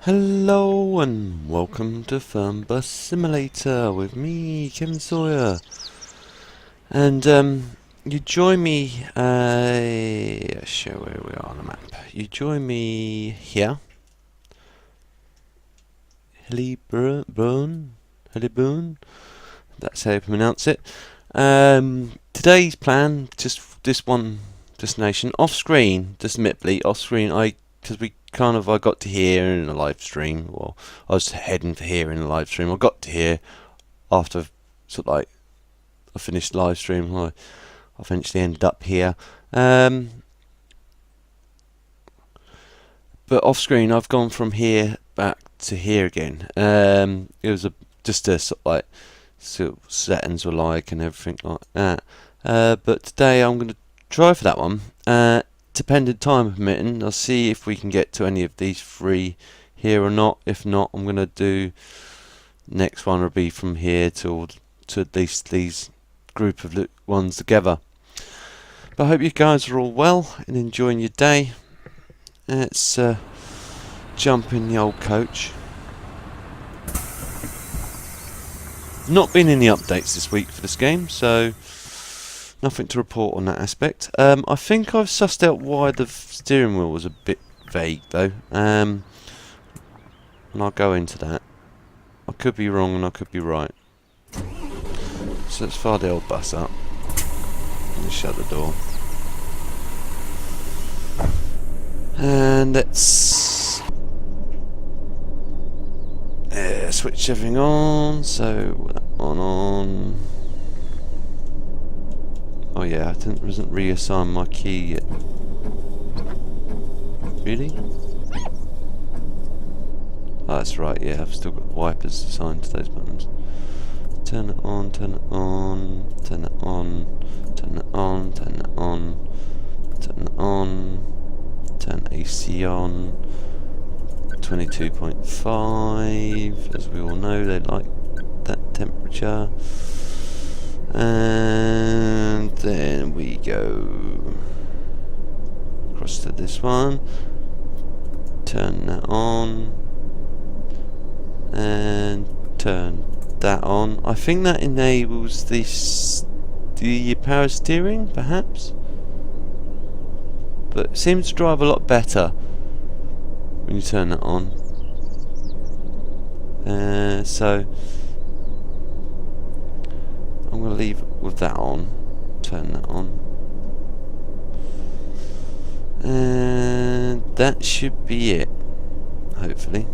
Hello and welcome to Fernbus Simulator with me, Kevin Sawyer. And you join me, show where we are on the map. You join me here, Hillyburn, that's how you pronounce it. Today's plan, just this one destination, off screen, just admittedly, off screen, because I got to here in the live stream, well, I was heading for here in the live stream. I got to here after I finished the live stream. I eventually ended up here. But off screen, I've gone from here back to here again. It was just a settings were like and everything like that. But today I'm going to try for that one. Dependent time permitting, I'll see if we can get to any of these three here or not. If not, I'm going to do next one will be from here to at least these group of ones together. But I hope you guys are all well and enjoying your day. Let's jump in the old coach. Not been any updates this week for this game, so nothing to report on that aspect. I think I've sussed out why the steering wheel was a bit vague though, and I'll go into that. I could be wrong and I could be right. So let's fire the old bus up and shut the door. And let's switch everything on, so that one on. Oh yeah, I wasn't reassigned my key yet. Really? Oh, that's right, yeah, I've still got wipers assigned to those buttons. Turn it on, turn it on, turn it on, turn it on, turn it on, turn it on, turn AC on. 22.5, as we all know, they like that temperature. And then we go across to this one, turn that on, and turn that on. I think that enables the power steering, perhaps, but it seems to drive a lot better when you turn that on. So I'm going to leave it with that on, turn that on, and that should be it, hopefully.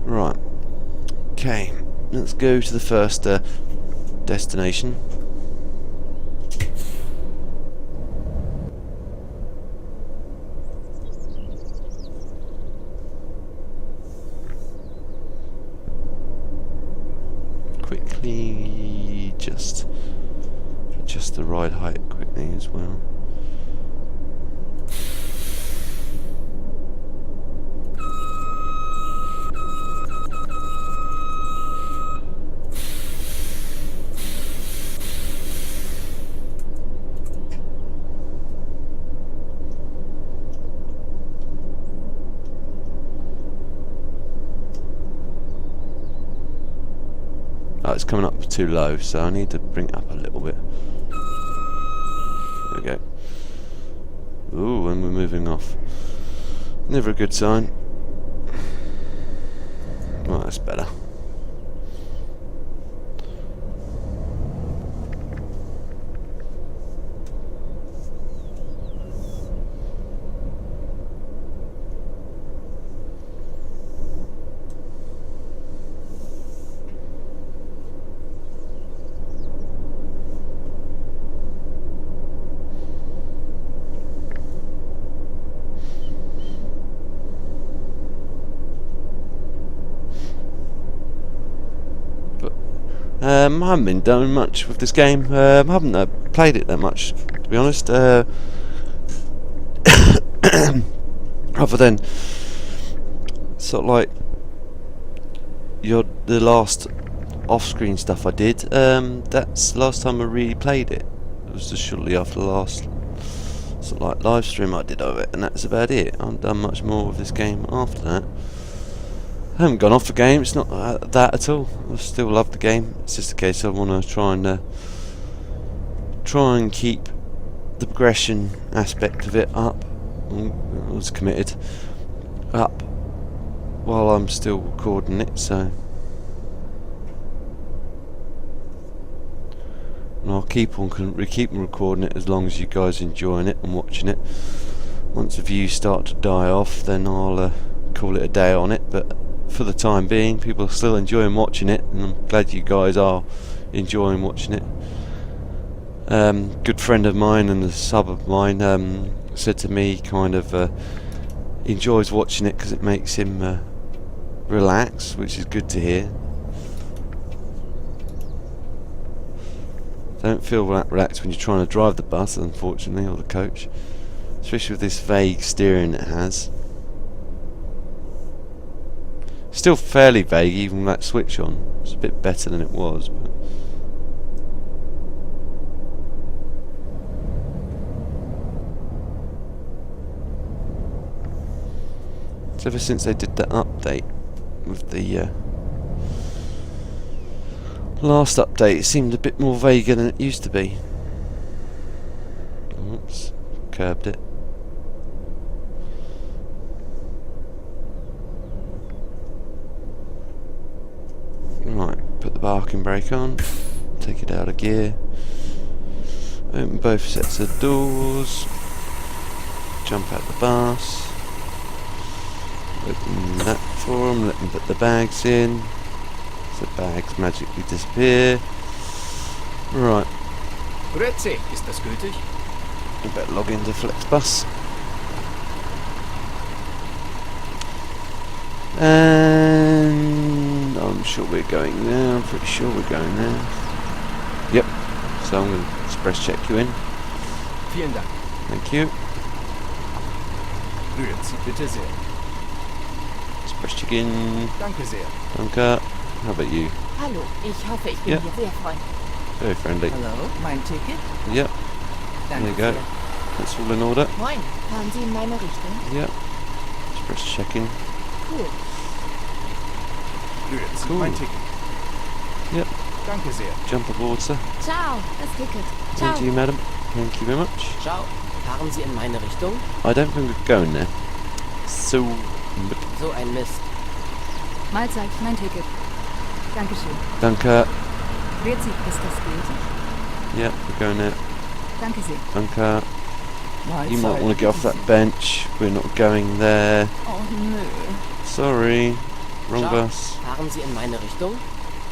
Right, okay, let's go to the first destination. Quickly just adjust the ride height quickly as well. Oh, it's coming up too low, so I need to bring it up a little bit. There we go. Ooh, and we're moving off. Never a good sign. Well, that's better. I haven't been doing much with this game. I haven't played it that much, to be honest. Other than the last off-screen stuff I did. That's the last time I really played it. It was just shortly after the last sort of like live stream I did of it, and that's about it. I haven't done much more with this game after that. I haven't gone off the game, it's not that at all. I still love the game. It's just a case I want to try and keep the progression aspect of it up. I was committed up while I'm still recording it, so. And I'll keep on recording it as long as you guys are enjoying it and watching it. Once the views start to die off, then I'll call it a day on it. But for the time being, people are still enjoying watching it, and I'm glad you guys are enjoying watching it. Good friend of mine and a sub of mine said to me, kind of enjoys watching it because it makes him relax, which is good to hear. Don't feel that relaxed when you're trying to drive the bus, unfortunately, or the coach, especially with this vague steering it has. Still fairly vague even with that switch on. It's a bit better than it was, but so ever since they did that update with the last update, it seemed a bit more vaguer than it used to be. Oops, curbed it. Right, put the parking brake on, take it out of gear, open both sets of doors, jump out the bus, open that for them, let them put the bags in, so the bags magically disappear. Right. Grüezi, ist das gültig? I better log into Flexbus. And I'm sure we're going there. I'm pretty sure we're going there. Yep. So I'm going to express check you in. Vielen Dank. Thank you. Rühren Sie bitte sehr. Express check in. Danke sehr. Danke. How about you? Hallo, ich hoffe, ich bin Ja. hier sehr freundlich. Very friendly. Hallo, mein Ticket? Yep. Danke There you go. sehr. That's all in order. Moin, fahren Sie in meine Richtung? Yep. Express check in. Cool. Rühren Sie Cool. mein Ticket. Yep. Danke sehr. Jump aboard, sir. Ciao, das Ticket. Ciao. Thank you, madam. Thank you very much. Ciao, fahren Sie in meine Richtung? I don't think we're going there. So, So ein Mist. Mahlzeit, mein Ticket. Dankeschön. danke. Grüezi, ist das gültig? Yep, we're going there. Danke sehr. Danke. You might want to get off that bench. We're not going there. Oh nö. Sorry. Wrong Ciao, bus. fahren Sie in meine Richtung?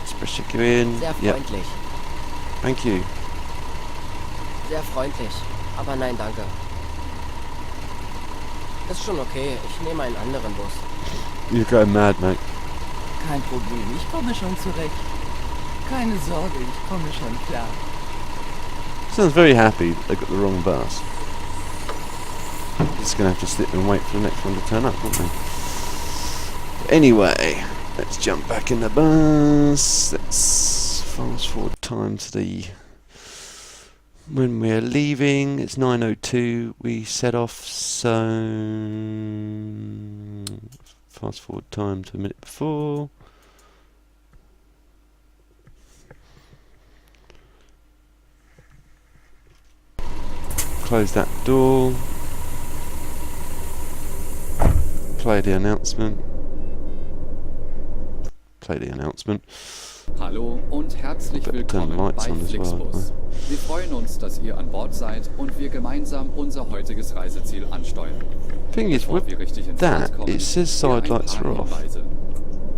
Express check you in. Sehr Yep. freundlich. Thank you. Sehr freundlich. Aber nein, danke. Ist schon okay, ich nehme einen anderen Bus. You're going mad, mate. Kein Problem, ich komme schon zurecht. Keine Sorge, ich komme schon klar. Sounds very happy that they got the wrong bus. Just gonna have to sit and wait for the next one to turn up, won't we? Anyway, let's jump back in the bus. Let's fast forward time to the when we're leaving. It's 9:02. We set off, so fast forward time to a minute before. Close that door. Play the announcement. Play the announcement. Hallo und herzlich willkommen bei Flixbus. Wir freuen uns, dass ihr an Bord seid und wir gemeinsam unser heutiges Reiseziel ansteuern. Thing is, Bevor with wir richtig ins that, Land kommen, it says hier side ein lights paar are off. Hinweise.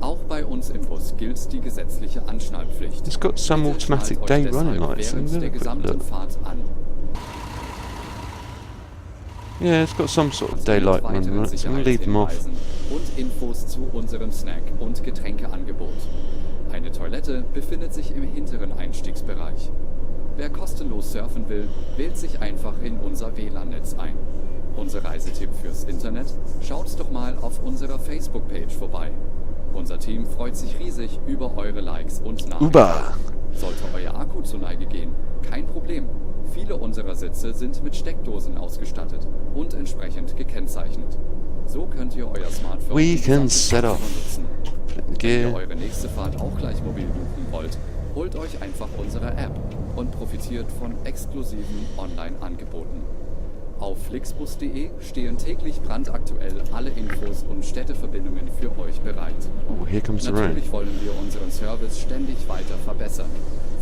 Auch bei uns im Bus gilt die gesetzliche Anschnallpflicht. It's got some Bitte automatic schnallt day euch running deshalb lights. während der gesamten Fahrt an. Yeah, it's got some sort of daylight running lights. I'm gonna leave them off. Und Infos zu unserem Snack- und Getränkeangebot. Eine Toilette befindet sich im hinteren Einstiegsbereich. Wer kostenlos surfen will, wählt sich einfach in unser WLAN-Netz ein. Unser Reisetipp fürs Internet? Schaut doch mal auf unserer Facebook-Page vorbei. Unser Team freut sich riesig über eure Likes und Nachrichten. Uber! Sollte euer Akku zur Neige gehen, kein Problem. Viele unserer Sitze sind mit Steckdosen ausgestattet und entsprechend gekennzeichnet. So könnt ihr euer Smartphone We die can gesamte set Zeit off. nutzen. Wenn ihr Gear. eure nächste Fahrt auch gleich mobil buchen wollt, holt euch einfach unsere App und profitiert von exklusiven Online-Angeboten. Auf flixbus.de stehen täglich brandaktuell alle Infos und Städteverbindungen für euch bereit. Oh, here comes the rain. Natürlich wollen wir unseren Service ständig weiter verbessern.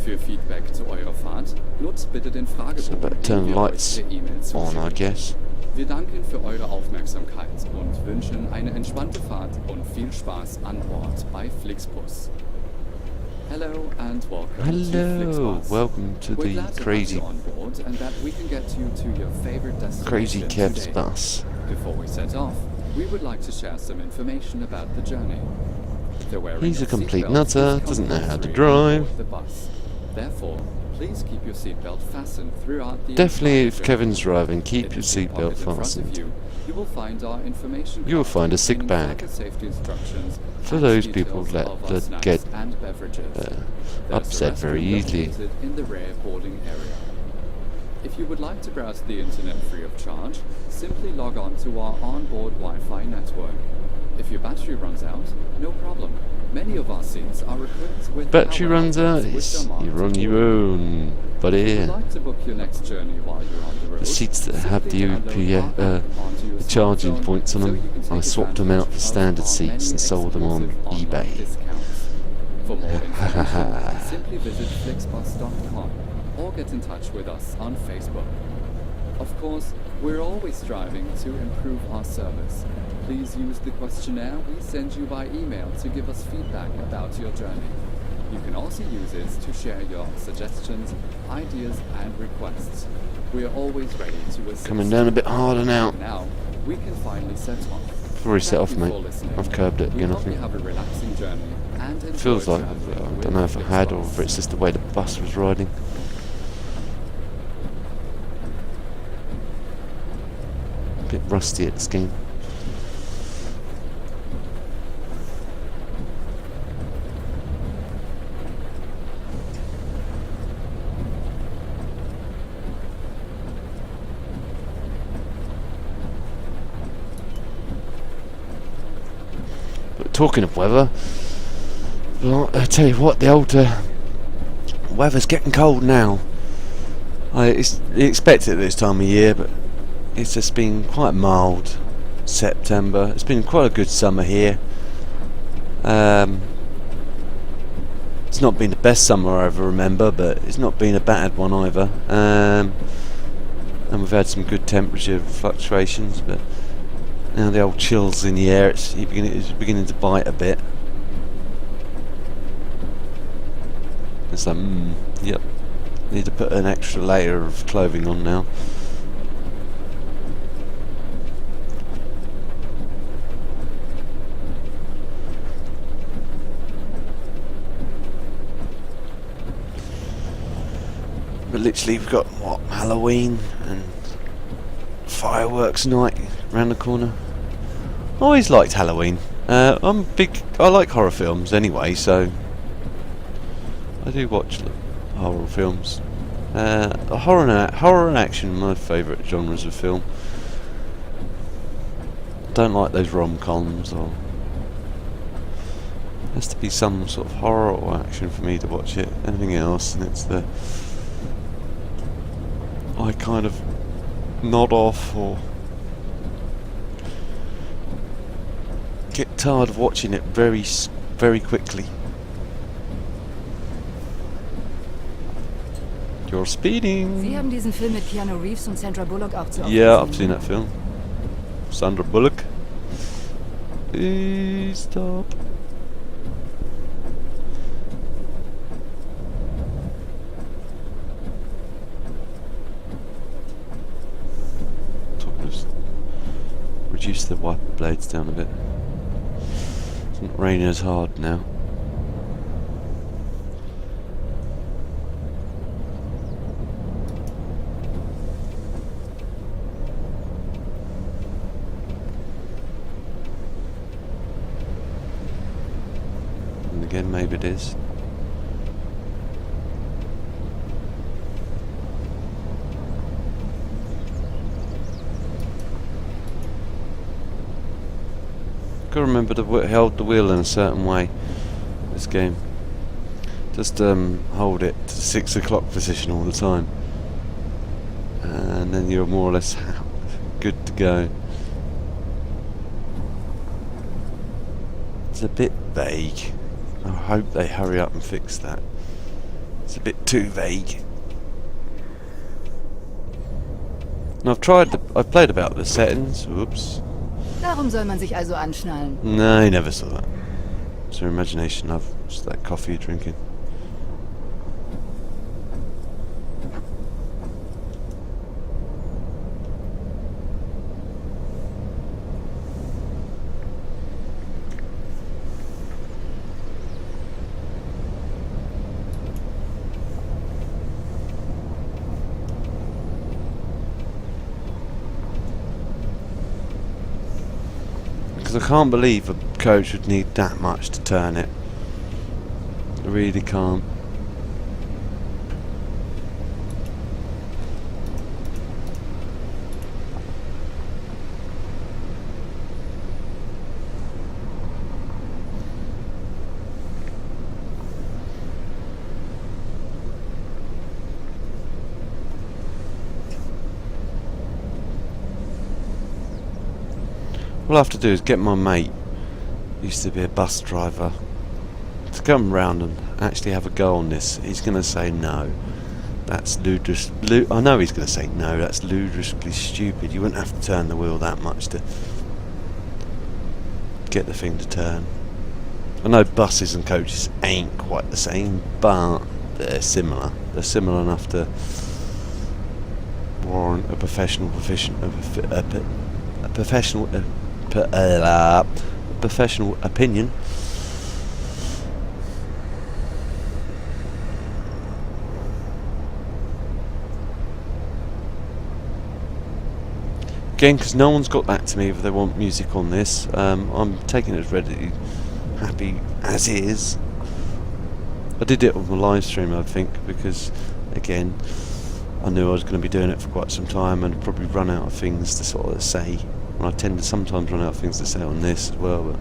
Für Feedback zu eurer Fahrt nutzt bitte den So Fragebogen, better den turn wir lights euch per E-Mail on, I zuschicken. guess. Wir danken für eure Aufmerksamkeit und wünschen eine entspannte Fahrt und viel Spaß an Bord bei Flixbus. Hello and welcome to Hello, Flixbus. welcome to We're the glad to have crazy, you on board and that we can get you to your favorite crazy destination Kev's today. bus. Before we set off, we would like to share some information about the journey. The wearing He's a of complete seatbelts nutter, is doesn't know how to compulsory on drive. board the bus. Therefore, please keep your seatbelt fastened throughout the Definitely, entire if journey. Kevin's driving, keep In your the seat seatbelt pocket in front of fastened. You will find our information You will card find a sick containing bag further safety instructions for and those details people of that our snacks get and beverages. There's a upset very restroom easily. located in the rear boarding area. If you would like to browse the internet free of charge, simply log on to our onboard Wi-Fi network. If your battery runs out, no problem. Many of our seats are equipped with Battery power runs out, outlets which it's, are marked you're on your accordingly. own, If buddy. you would like to book your next journey while you're on the road, The seats that have the simply download UP, our app onto your the charging smartphone points on so them, you can I take swapped them out for advantage standard of our seats many and sold them on exclusive online eBay. discounts. For more information, simply visit flixbus.com or get in touch with us on Facebook. Of course, we're always striving to improve our service. Please use the questionnaire we send you by email to give us feedback about your journey. You can also use it to share your suggestions, ideas, and requests. We are always ready to assist. Coming down a bit harder now. Now, we can finally set off. I've already set Thank off, you mate. for listening. I've curbed it We again, I hope you think. have a relaxing journey and enjoy Feels like, traveling I with don't know if I had or Flixbus. if it's just the way the bus was riding. A bit rusty at this game. But talking of weather, well, I tell you what, the old weather's getting cold now. You expect it this time of year, but it's just been quite mild. September. It's been quite a good summer here. It's not been the best summer I ever remember, but it's not been a bad one either. And we've had some good temperature fluctuations, but now the old chills in the air, it's beginning to bite a bit. It's like, yep, need to put an extra layer of clothing on now. But literally we've got, what, Halloween and fireworks night around the corner. I always liked Halloween. I like horror films anyway, so I do watch horror films. Horror and action are my favourite genres of film. Don't like those rom-coms, or has to be some sort of horror or action for me to watch it. Anything else, and it's the I kind of nod off or get tired of watching it very quickly. You're speeding. Sie haben diesen Film mit Keanu Reeves und Sandra Bullock auch zu oft Yeah, gesehen, I've seen ne? that film. Sandra Bullock. Please stop. Reduce the wiper blades down a bit. It's not raining as hard now. And again, maybe it is. Gotta remember to hold the wheel in a certain way. This game. Just hold it to the 6 o'clock position all the time. And then you're more or less good to go. It's a bit vague. I hope they hurry up and fix that. It's a bit too vague. And I've played about the settings. Whoops. Darum soll man sich also anschnallen. No, I never saw that. It's your imagination. It's that coffee you're drinking. Because I can't believe a coach would need that much to turn it. I really can't. What I'll have to do is get my mate, who used to be a bus driver, to come round and actually have a go on this. He's going to say no. That's ludicrous. I know he's going to say no. That's ludicrously stupid. You wouldn't have to turn the wheel that much to get the thing to turn. I know buses and coaches ain't quite the same, but they're similar. They're similar enough to warrant a professional opinion. Again, because no one's got back to me if they want music on this. I'm taking it as ready, happy as is. I did it on the live stream, I think, because again, I knew I was going to be doing it for quite some time and probably run out of things to sort of say. And I tend to sometimes run out of things to say on this as well. But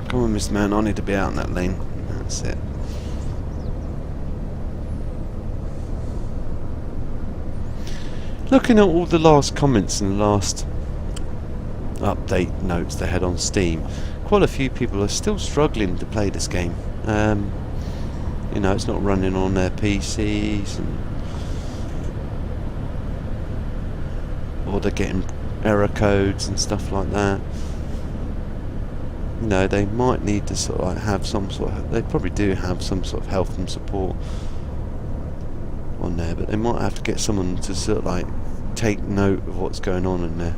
come on, Mr. Man, I need to be out in that lane. That's it. Looking at all the last comments and the last update notes they had on Steam, quite a few people are still struggling to play this game. You know, it's not running on their PCs, or they're getting error codes and stuff like that. You know, they might need to sort of like have some sort of, they probably do have some sort of help and support on there, but they might have to get someone to sort of like take note of what's going on in there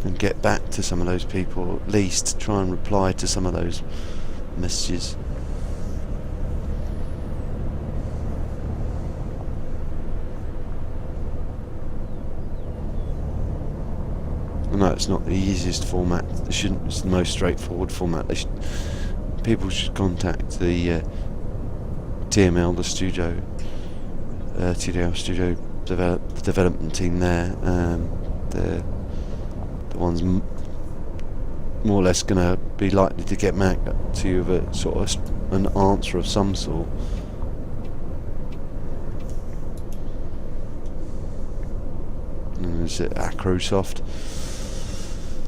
and get back to some of those people, or at least try and reply to some of those messages. I know it's not the easiest format. It's the most straightforward format. People should contact the TML, the studio, TDL studio development team there. They're the ones more or less going to be likely to get back to you with a sort of an answer of some sort. And there's Acrosoft.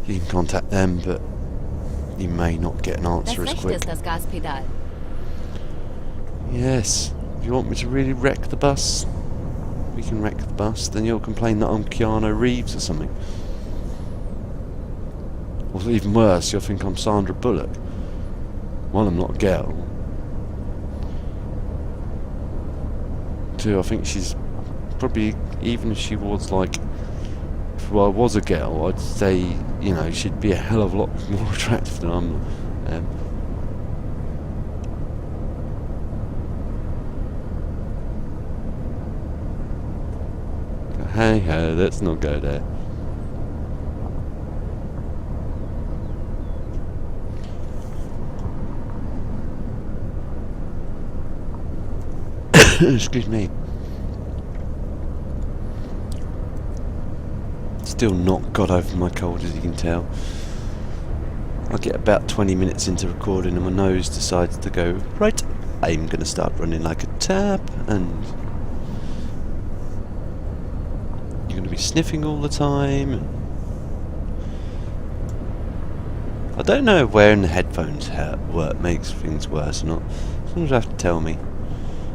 You can contact them, but you may not get an answer as quick. Das Gaspedal. Yes. If you want me to really wreck the bus, we can wreck the bus. Then you'll complain that I'm Keanu Reeves or something. Or even worse, you'll think I'm Sandra Bullock. One, I'm not a girl. Two, I think she's probably, even if she was like, if I was a girl, I'd say, you know, she'd be a hell of a lot more attractive than I'm. Hey ho, let's not go there. Excuse me. still not got over my cold, as you can tell. I get about 20 minutes into recording and my nose decides to go, right, I'm going to start running like a tap, and you're going to be sniffing all the time. I don't know if wearing the headphones makes things worse or not. Someone have to tell me.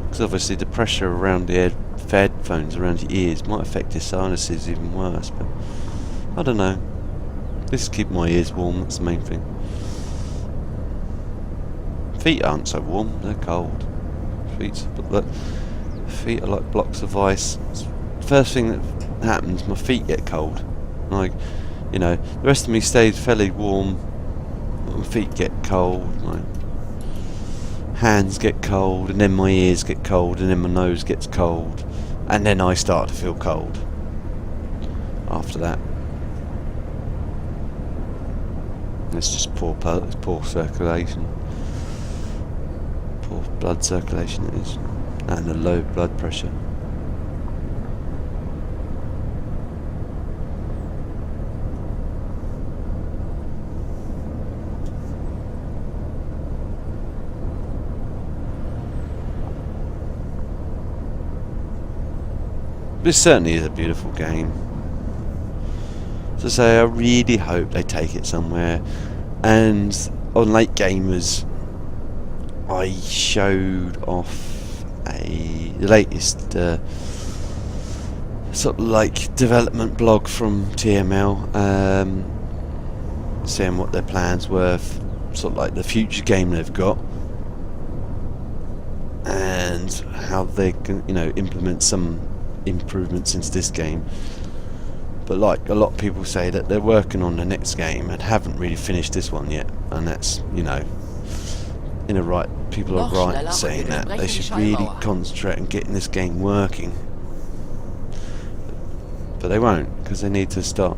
Because obviously the pressure around the headphones around your ears might affect your sinuses even worse, but I don't know. Just keep my ears warm, that's the main thing. Feet aren't so warm, they're cold. Feet are like blocks of ice. First thing that happens, my feet get cold. Like, you know, the rest of me stays fairly warm. My feet get cold, my hands get cold, and then my ears get cold, and then my nose gets cold, and then I start to feel cold after that. It's just poor circulation. Poor blood circulation it is. And a low blood pressure. This certainly is a beautiful game. To say, I really hope they take it somewhere. And on Late Gamers, I showed off the latest sort of like development blog from TML, saying what their plans were, sort of like the future game they've got, and how they can, you know, implement some improvements into this game. But like a lot of people say that they're working on the next game and haven't really finished this one yet, and that's, you know, people are right saying that they should really concentrate on getting this game working, but they won't, because they need to start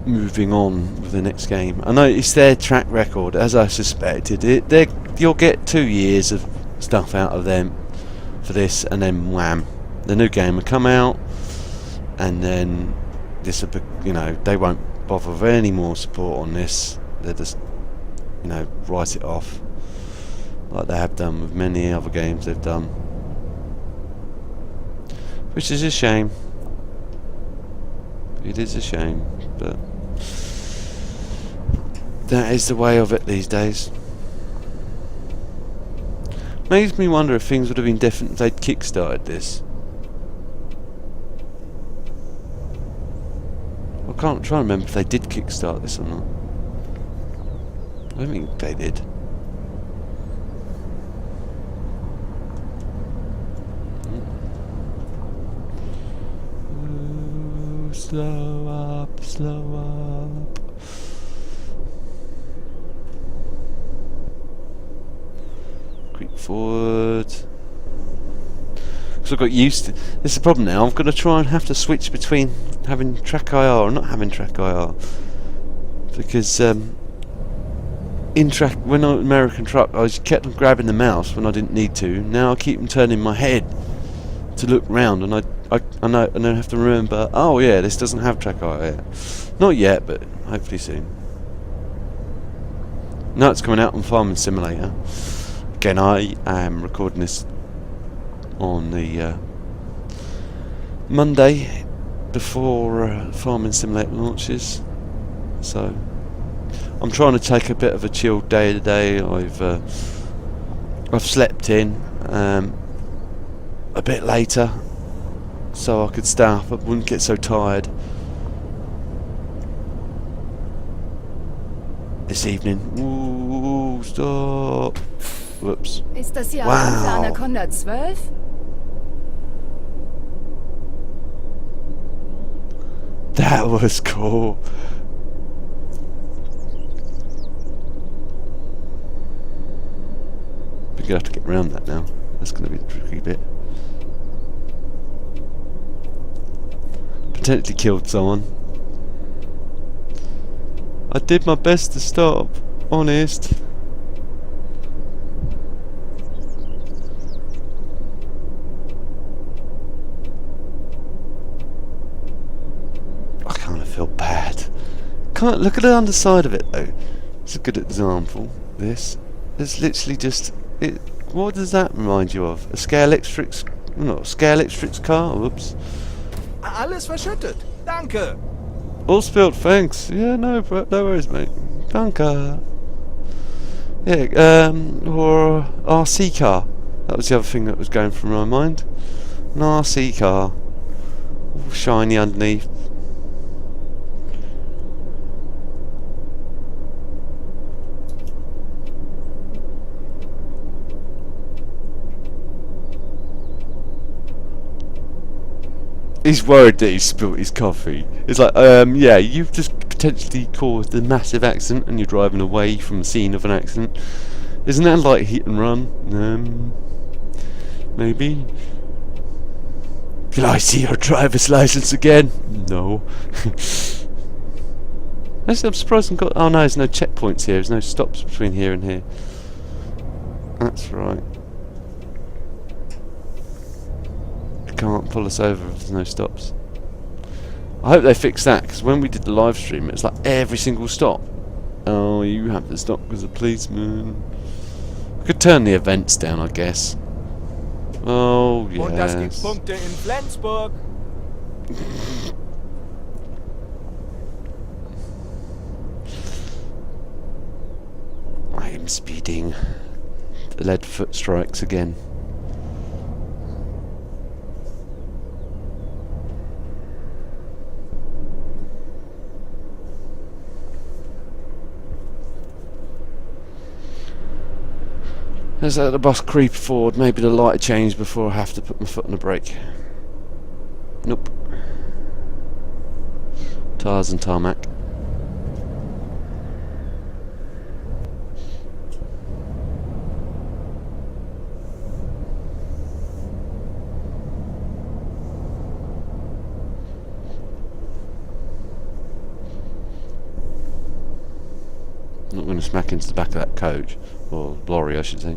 moving on with the next game. I know it's their track record, as I suspected. You'll get 2 years of stuff out of them for this, and then wham, the new game will come out, and then this will be, you know, they won't bother with any more support on this. They'll just, you know, write it off, like they have done with many other games they've done, which is a shame. It is a shame, but that is the way of it these days. Makes me wonder if things would have been different if they'd kickstarted this. I can't try and remember if they did kickstart this or not. I don't think they did. Ooh, slow up, slow up. Creep forward. Because I've got used to... This is the problem now. I'm going to try and have to switch between having track IR and not having track IR. Because in track, when I was American Truck, I kept on grabbing the mouse when I didn't need to. Now I keep on turning my head to look round, and I know, and then have to remember, oh yeah, this doesn't have track IR yet. Not yet, but hopefully soon. Now it's coming out on Farming Simulator. Again, I am recording this on the Monday before Farming Simulator launches, so I'm trying to take a bit of a chilled day today. I've slept in a bit later so I could stay up, I wouldn't get so tired this evening. Ooh, stop. Whoops. Ist das hier Wow. unser Anaconda 12? That was cool. We're gonna have to get around that now. That's gonna be the tricky bit. Potentially killed someone. I did my best to stop, honest. can't look at the underside of it though. It's a good example. This. It's literally just. It. What does that remind you of? A Scalextric's. No, Scalextric's car. Whoops. Alles verschüttet. Danke. All spilled. Thanks. Yeah, no worries, mate. Danke. Yeah. Or RC car. That was the other thing that was going through my mind. An RC car. All shiny underneath. He's worried that he's spilt his coffee. It's like, yeah, you've just potentially caused a massive accident and you're driving away from the scene of an accident. Isn't that like hit and run? Maybe. Can I see your driver's license again? No. Actually, I'm surprised I've got. Oh no, there's no checkpoints here. There's no stops between here and here. That's right. Can't pull us over if there's no stops. I hope they fix that, because when we did the live stream it was like every single stop. Oh, you have to stop because of policeman. We could turn the events down, I guess. Oh yes. Und das gibt Punkte in Flensburg. I am speeding. The lead foot strikes again. Let's let the bus creep forward. Maybe the light changed before I have to put my foot on the brake. Nope. Tyres and tarmac. I'm not going to smack into the back of that coach. Or lorry, I should say.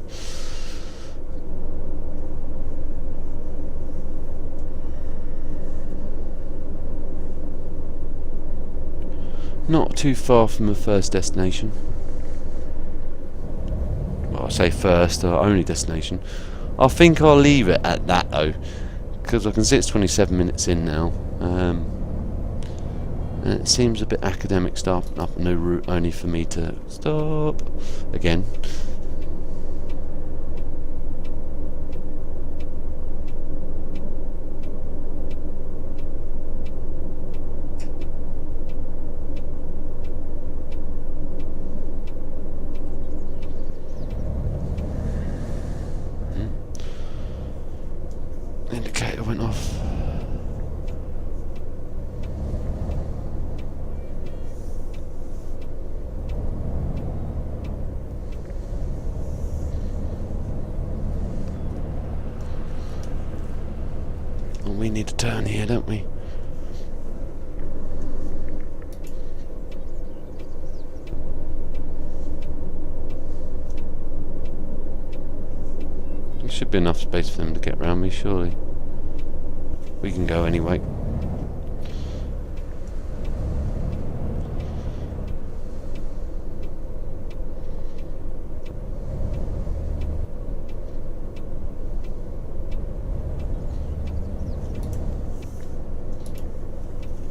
Not too far from the first destination. Well, I say first or only destination. I think I'll leave it at that though, because I can see it's 27 minutes in now. And it seems a bit academic starting up a new route only for me to stop again. Indicator went off. We need to turn here, don't we? There should be enough space for them to get around me, surely. We can go anyway.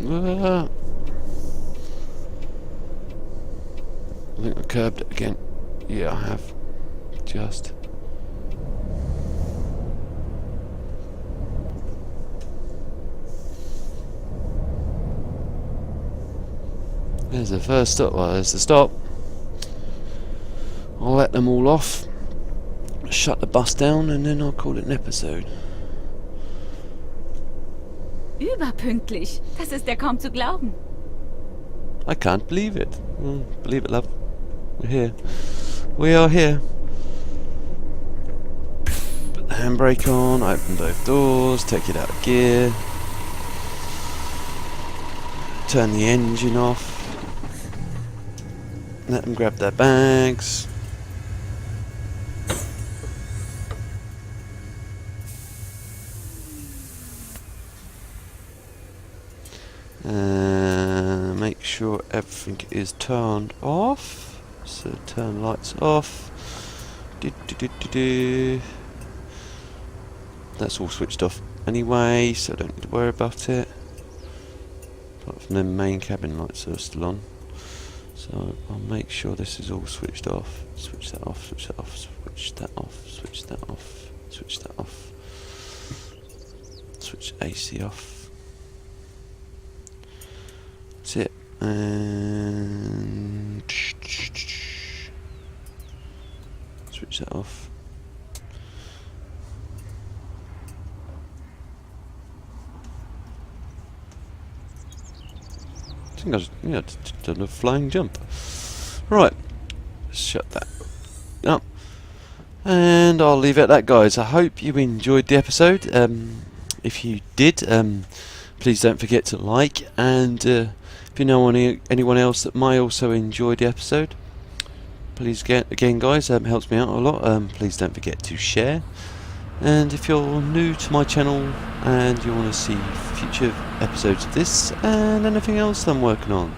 I think I curbed it again. Yeah, I have. Just. There's the first stop. Well, there's the stop. I'll let them all off. Shut the bus down and then I'll call it an episode. Überpünktlich. Das ist ja kaum zu glauben. I can't believe it. Believe it, love. We're here. We are here. Put the handbrake on, open both doors, take it out of gear. Turn the engine off. Let them grab their bags. Make sure everything is turned off. So turn lights off. That's all switched off anyway, so I don't need to worry about it. Apart from the main cabin lights are still on. So I'll make sure this is all switched off. Switch that off, switch that off, switch that off, switch that off, switch that off. Switch AC off. That's it. And switch that off. I think I just done a flying jump. Right, shut that up. And I'll leave it at that, guys. I hope you enjoyed the episode. If you did, please don't forget to like, and if you know anyone else that might also enjoy the episode, please again guys, helps me out a lot. Please don't forget to share. And if you're new to my channel and you want to see future episodes of this and anything else I'm working on,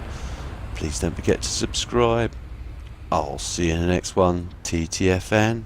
please don't forget to subscribe. I'll see you in the next one. TTFN.